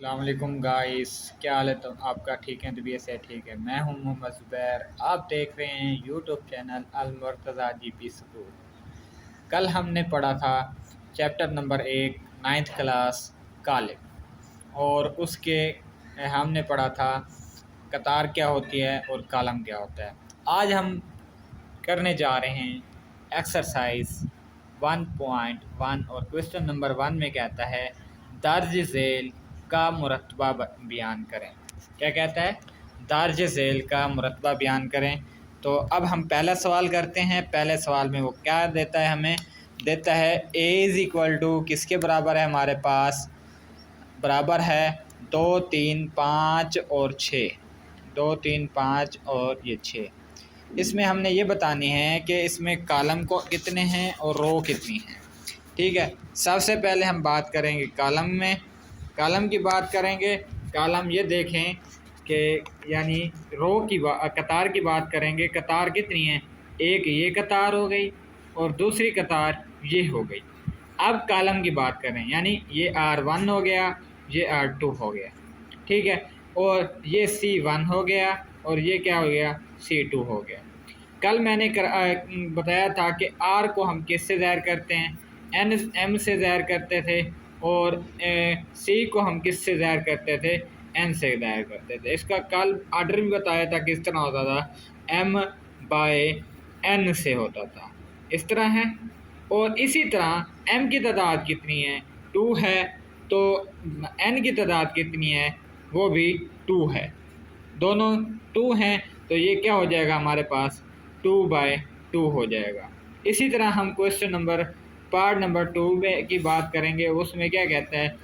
अस्सलामुअलैकुम गाइस, क्या हाल है? तो आपका ठीक है? तबीयत से ठीक है? मैं हूं मोहम्मद ज़ुबैर। आप देख रहे हैं यूट्यूब चैनल अल मुर्तज़ा जीपी स्कूल। कल हमने पढ़ा था चैप्टर नंबर 1 नाइन्थ क्लास कालिब, और उसके हमने पढ़ा था कतार क्या होती है और कालम क्या होता है। आज हम करने जा रहे हैं एक्सरसाइज 1.1 और क्वेश्चन नंबर 1 में कहता है दर्ज झेल का मुरतबा बयान करें। क्या कहता है? दर्ज झेल का मुरतबा बयान करें। तो अब हम पहला सवाल करते हैं। पहले सवाल में वो क्या देता है? हमें देता है ए इज़ इक्वल टू किसके बराबर है? हमारे पास बराबर है 2 3 5 और 6। 2 3 5 और ये 6। इसमें हमने ये बतानी है कि इसमें कॉलम को कितने हैं और रो कितनी हैं। ठीक है, सबसे पहले हम बात करेंगे कॉलम में। कॉलम की बात करेंगे। कॉलम ये देखें कि यानी रो की कतार की बात करेंगे। कतार कितनी है? एक ये कतार हो गई और दूसरी कतार ये हो गई। अब कॉलम की बात करें, यानी ये R1 हो गया, ये R2 हो गया। ठीक है, और ये C1 हो गया और ये क्या हो गया? C2 हो गया। कल मैंने बताया था कि R को हम किससे ज़ाहिर करते हैं? M से ज़ाहिर करते थे, और C को हम किससे ज़ाहिर करते थे? N से ज़ाहिर करते थे। इसका कल आर्डर भी बताया था किस तरह होता था, M/N से होता था, इस तरह है। और इसी तरह M की तादाद कितनी है? 2 है। तो N की तादाद कितनी है? वो भी 2 है। दोनों 2 हैं, तो ये क्या हो जाएगा हमारे पास? 2/2 हो जाएगा। इसी तरह हम क्वेश्चन नंबर पार्ट नंबर 2 में की बात करेंगे। उसमें क्या कहता है?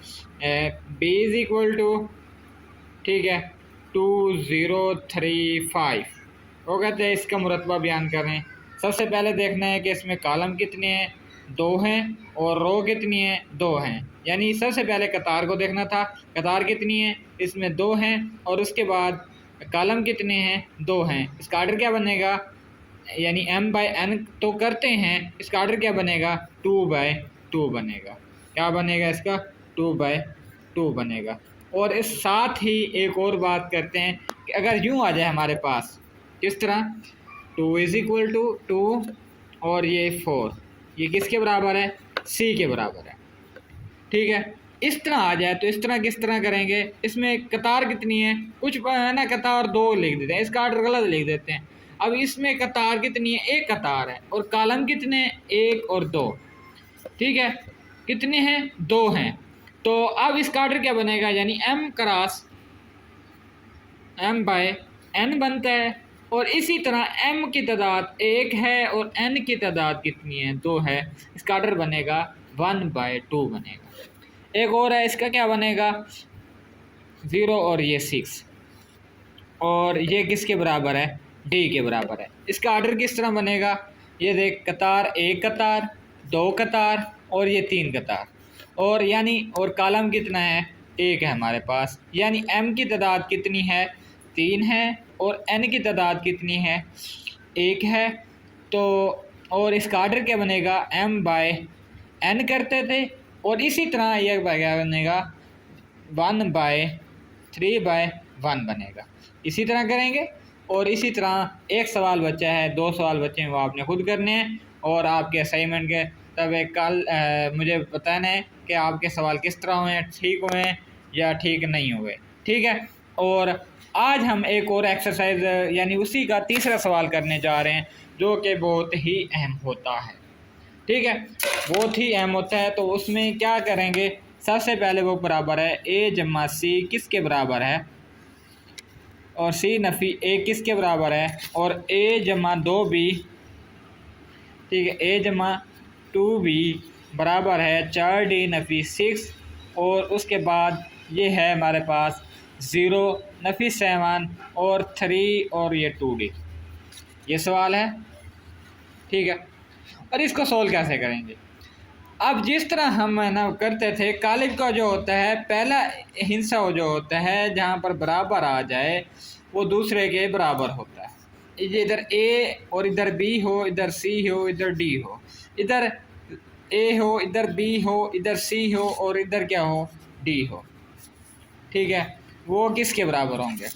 B इज़ इक्वल टू, ठीक है, 2035। वो कहते हैं इसका मुरतबा बयान करें। सबसे पहले देखना है कि इसमें कॉलम कितने हैं? 2 हैं, और रो कितनी है? 2 हैं। यानी सबसे पहले कतार को देखना था, कतार कितनी है? इसमें 2 हैं, और उसके बाद कॉलम कितने हैं? 2 हैं। इसका आर्डर क्या बनेगा? यानी M/N तो करते हैं, इसका आर्डर क्या बनेगा? 2/2 बनेगा। क्या बनेगा इसका? 2/2 बनेगा। और इस साथ ही एक और बात करते हैं कि अगर यूँ आ जाए हमारे पास, किस तरह? 2 इज़ इक्वल टू 2 और ये 4, ये किसके बराबर है? C के बराबर है। ठीक है, इस तरह आ जाए तो इस तरह किस तरह करेंगे? इसमें कतार कितनी है? कुछ है ना, कतार 2 लिख देते हैं, इसका आर्डर गलत लिख देते हैं। अब इसमें कतार कितनी है? एक कतार है। और कॉलम कितने? 1 और 2। ठीक है, कितने हैं? 2 हैं। तो अब इसका आर्डर क्या बनेगा? यानी M/N बनता है। और इसी तरह M की तादाद 1 है और N की तादाद कितनी है? 2 है। इसका आर्डर बनेगा 1/2 बनेगा। एक और है, इसका क्या बनेगा? 0 और ये 6, और ये किसके बराबर है? D के बराबर है। इसका आर्डर किस तरह बनेगा? ये देख, कतार 1 कतार, 2 कतार और ये 3 कतार, और यानी और कॉलम कितना है? 1 है हमारे पास। यानी M की तादाद कितनी है? 3 है, और N की तादाद कितनी है? 1 है। तो और इसका आर्डर क्या बनेगा? M/N करते थे, और इसी तरह यह क्या बनेगा? 1/3/1 बनेगा। इसी तरह करेंगे। और इसी तरह एक सवाल बचा है, 2 सवाल बचे हैं, वो आपने खुद करने हैं। और आपके असाइनमेंट के तब एक कल मुझे बताना है कि आपके सवाल किस तरह हुए हैं, ठीक हुए हैं या ठीक नहीं हुए। ठीक है, और आज हम एक और एक्सरसाइज यानी उसी का तीसरा सवाल करने जा रहे हैं, जो कि बहुत ही अहम होता है। ठीक है, बहुत ही अहम होता है। तो उसमें क्या करेंगे? सबसे पहले वो बराबर है A/C किसके बराबर है? और C-A किसके बराबर है? और A/2B, ठीक है, A/2B बराबर है 4D-6, और उसके बाद ये है हमारे पास 0-7 और 3 और ये 2D। ये सवाल है। ठीक है, और इसको सोल्व कैसे करेंगे? अब जिस तरह हम है ना करते थे, कालिब का जो होता है पहला हिस्सा जो होता है जहाँ पर बराबर आ जाए वो दूसरे के बराबर होता है। ये इधर A और इधर B हो, इधर C हो, इधर D हो, इधर A हो, इधर B हो, इधर C हो, और इधर क्या हो? D हो। ठीक है, वो किसके बराबर होंगे।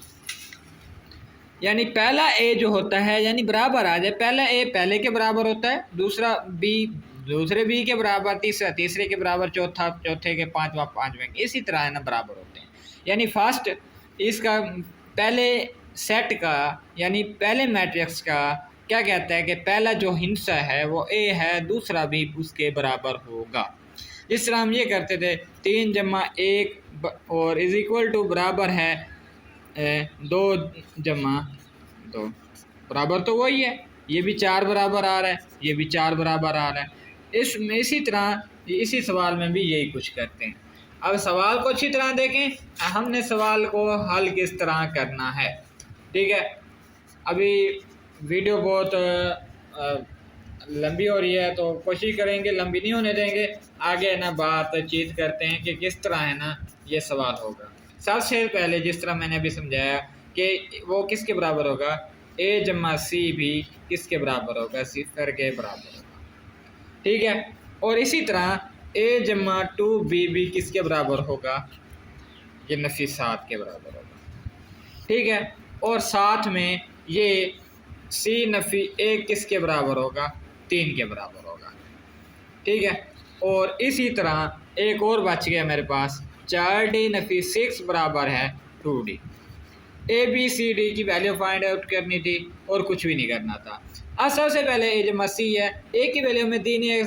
यानी पहला ए जो होता है यानी बराबर आ जाए, पहला ए पहले के बराबर होता है, दूसरा बी दूसरे बी के बराबर, तीसरा तीसरे के बराबर, चौथा चौथे के, पांचवा पांचवें के, इसी तरह है ना बराबर होते हैं। यानी फर्स्ट इसका पहले सेट का यानी पहले मैट्रिक्स का क्या कहता है कि पहला जो हिस्सा है वो ए है, दूसरा भी उसके बराबर होगा। जिस तरह हम ये करते थे 3 जमा 1 और इज इक्वल टू बराबर है 2 जमा 2, बराबर तो वही है, ये भी 4 बराबर आ रहा है, ये भी 4 बराबर आ रहा है। इसमें इसी तरह इसी सवाल में भी यही कुछ करते हैं। अब सवाल को अच्छी तरह देखें, हमने सवाल को हल किस तरह करना है। ठीक है, अभी वीडियो बहुत लंबी हो रही है तो कोशिश करेंगे लंबी नहीं होने देंगे। आगे ना बातचीत करते हैं कि किस तरह है ना ये सवाल होगा। सबसे पहले जिस तरह मैंने अभी समझाया कि वो किसके बराबर होगा, ए जमा सी भी किसके बराबर होगा, सिफर के बराबर होगा। ठीक है, और इसी तरह ए जमा 2b भी किसके बराबर होगा, ये नफी 7 के बराबर होगा। ठीक है, और साथ में ये सी नफी 1 किसके बराबर होगा, 3 के बराबर होगा। ठीक है, और इसी तरह एक और बच गया मेरे पास, 4d नफी 6 बराबर है 2d। A B C D की वैल्यू फाइंड आउट करनी थी और कुछ भी नहीं करना था। अब सबसे पहले ए जमा सी है, ए की वैल्यू में 3 है,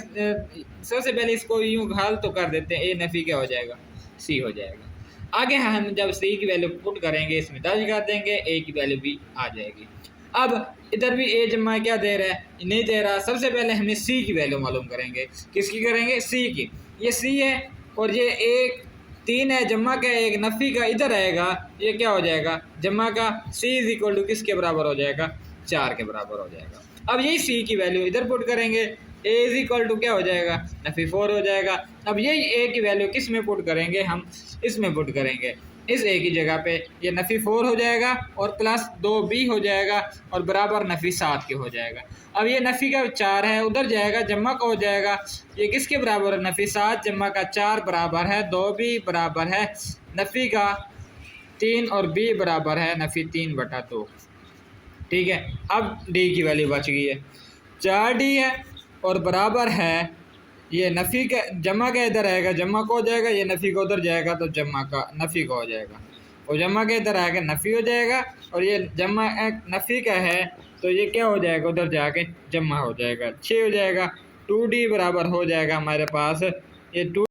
सबसे पहले इसको यूँ हल तो कर देते हैं, ए नफी क्या हो जाएगा, सी हो जाएगा। आगे हम जब सी की वैल्यू पुट करेंगे इसमें दर्ज कर देंगे, ए की वैल्यू भी आ जाएगी। अब इधर भी ए जमा क्या दे रहा है, नहीं दे रहा। सबसे पहले हमें सी की वैल्यू मालूम करेंगे, किसकी करेंगे, सी की। ये सी है और ये एक 3 है, जमा का एक नफ़ी का इधर आएगा, ये क्या हो जाएगा, जमा का सी इज इक्वल टू किसके बराबर हो जाएगा, 4 के बराबर हो जाएगा। अब यही सी की वैल्यू इधर पुट करेंगे, ए इज इक्वल टू क्या हो जाएगा, नफ़ी 4 हो जाएगा। अब यही ए की वैल्यू किस में पुट करेंगे, हम इसमें पुट करेंगे, इस ए की जगह पे ये नफ़ी 4 हो जाएगा और प्लस 2b हो जाएगा और बराबर नफ़ी 7 के हो जाएगा। अब ये नफ़ी का 4 है उधर जाएगा, जमा का हो जाएगा, ये किसके बराबर है, नफ़ी 7 जमा का 4 बराबर है 2b बराबर है नफ़ी का 3 और b बराबर है नफ़ी 3/2। ठीक है, अब d की वैल्यू बच गई है, 4d है और बराबर है ये नफ़ी का, जमा का इधर आएगा, जमा का हो जाएगा, ये नफ़ी का उधर जाएगा तो जमा का नफ़ी का हो जाएगा, और जमा का इधर आएगा नफ़ी हो जाएगा, और ये जमा नफ़ी का है तो ये क्या हो जाएगा, उधर जाके जमा हो जाएगा, 6 हो जाएगा। 2d बराबर हो जाएगा हमारे पास ये 2